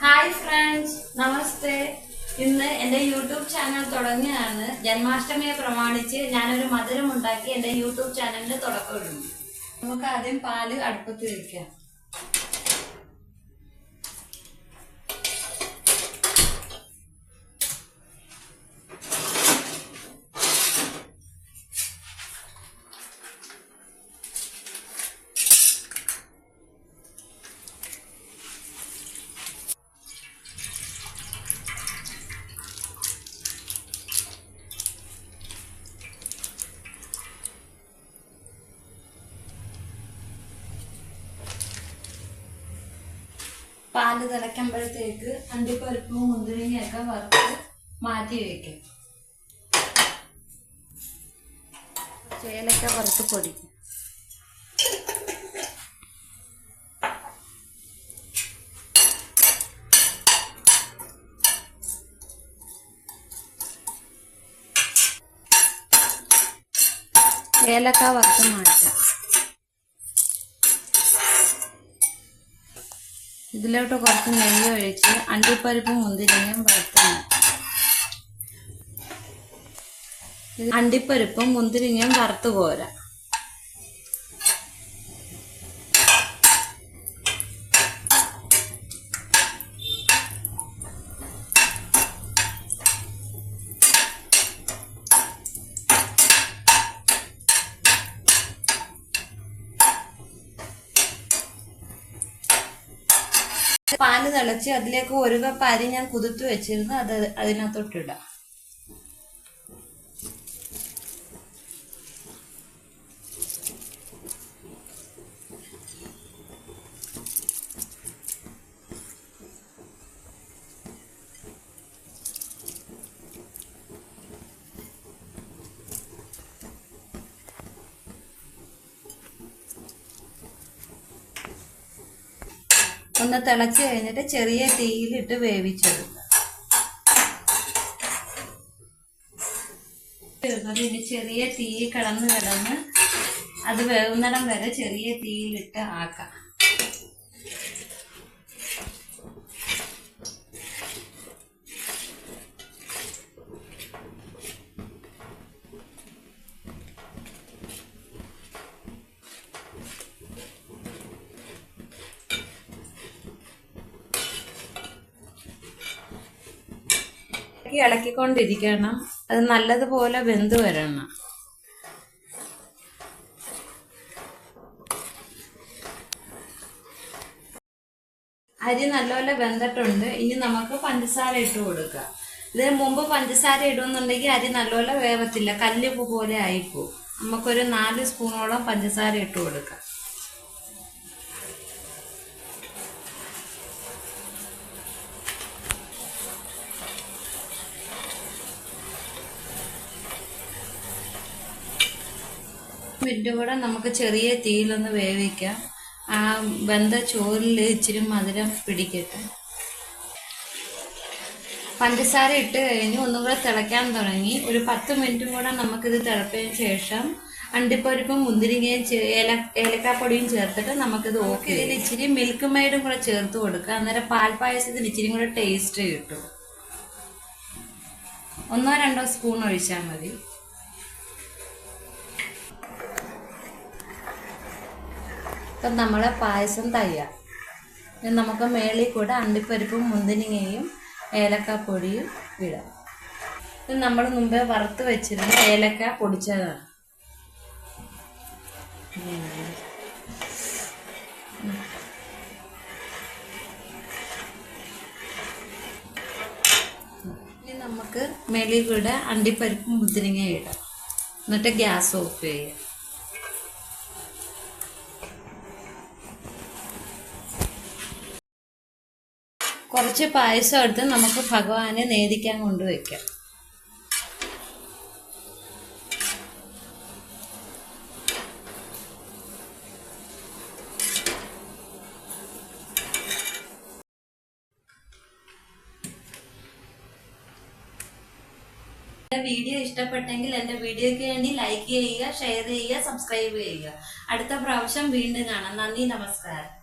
Hi friends, നമസ്തേ. ഇന്ന് എൻ്റെ YouTube channel തുടങ്ങിയാണ്. ജന്മാഷ്ടമിയെ പ്രമാണിച്ച് ഞാനൊരു മധുരം ഉണ്ടാക്കി എൻ്റെ യൂട്യൂബ് ചാനലിന് തുടക്കമിടുന്നു. നമുക്ക് ആദ്യം പാല് അടുപ്പത്ത് വയ്ക്കാം. പാല് തിളയ്ക്കുമ്പോഴത്തേക്ക് അണ്ടിപ്പരിപ്പും മുന്തിരിങ്ങയൊക്കെ വറുത്ത് മാറ്റി വയ്ക്കും. ചേലക്ക വറുത്ത് പൊടിക്കും. ഏലക്ക വറുത്ത് മാറ്റാം. ഇതിലോട്ട് കുറച്ച് നെയ്യ് ഒഴിച്ച് അണ്ടിപ്പരിപ്പും മുന്തിരിങ്ങയും വറുത്ത് മാറ്റാം. അണ്ടിപ്പരിപ്പും മുന്തിരിങ്ങയും വറുത്ത് പോരാ. പാല് തിളച്ച് അതിലേക്ക് ഒരു കപ്പ് അരി ഞാൻ കുതിർത്ത് വെച്ചിരുന്നു. അത് അതിനകത്തോട്ടിടാം. ഒന്ന് തിളച്ച് കഴിഞ്ഞിട്ട് ചെറിയ തീയിലിട്ട് വേവിച്ചെടുക്കുക. ഇനി ചെറിയ തീ കിടന്ന് അത് വേവുന്നിടം വരെ ചെറിയ തീയിലിട്ട് ആക്കാം. ഇളക്കിക്കൊണ്ടിരിക്കണം. അത് നല്ലതുപോലെ വെന്ത് വരണം. അരി നല്ലപോലെ വെന്തിട്ടുണ്ട്. ഇനി നമുക്ക് പഞ്ചസാര ഇട്ട് കൊടുക്കാം. ഇതിന് മുമ്പ് പഞ്ചസാര ഇടുന്നുണ്ടെങ്കിൽ അരി നല്ലപോലെ വേവത്തില്ല, കല്ലുപ്പ് പോലെ ആയിപ്പോവും. നമുക്കൊരു 4 സ്പൂണോളം പഞ്ചസാര ഇട്ട് കൊടുക്കാം. മിനിറ്റ് കൂടെ നമുക്ക് ചെറിയ തീയിലൊന്ന് വേവിക്കാം. ആ വെന്ത ചോറിൽ ഇച്ചിരി മധുരം പിടിക്കട്ടെ. പഞ്ചസാര ഇട്ട് കഴിഞ്ഞ് ഒന്നും കൂടെ തിളയ്ക്കാൻ തുടങ്ങി. ഒരു 10 മിനിറ്റും കൂടെ നമുക്കിത് തിളപ്പിയതിന് ശേഷം അണ്ടിപ്പരിപ്പും മുന്തിരിങ്ങയും ഏലക്കാപ്പൊടിയും ചേർത്തിട്ട് നമുക്കിത് ഓക്കെ. ഇതിൽ ഇച്ചിരി മിൽക്ക് മെയ്ഡും കൂടെ ചേർത്ത് കൊടുക്കുക. അന്നേരം പാൽപ്പായസത്തിന് ഇച്ചിരി കൂടെ ടേസ്റ്റ് കിട്ടും. 1-2 സ്പൂൺ ഒഴിച്ചാൽ മതി. ഇപ്പം നമ്മളെ പായസം തയ്യാർ. നമുക്ക് മേളിൽ കൂടെ അണ്ടിപ്പരിപ്പും മുന്തിരിങ്ങയും ഏലക്കാപ്പൊടിയും ഇടാം. ഇത് നമ്മൾ മുമ്പേ വറുത്ത് വെച്ചിരുന്ന ഏലക്ക പൊടിച്ചതാണ്. ഇനി നമുക്ക് മേളിൽ കൂടെ അണ്ടിപ്പരിപ്പും മുന്തിരിങ്ങയും ഇടാം. എന്നിട്ട് ഗ്യാസ് ഓഫ് ചെയ്യാം. കുറച്ച് പായസം എടുത്ത് നമുക്ക് ഭഗവാനെ നേദിക്കാൻ കൊണ്ടുവയ്ക്കാം. വീഡിയോ ഇഷ്ടപ്പെട്ടെങ്കിൽ എൻ്റെ വീഡിയോയ്ക്ക് വേണ്ടി ലൈക്ക് ചെയ്യുക, ഷെയർ ചെയ്യുക, സബ്സ്ക്രൈബ് ചെയ്യുക. അടുത്ത പ്രാവശ്യം വീണ്ടും കാണാം. നന്ദി, നമസ്കാരം.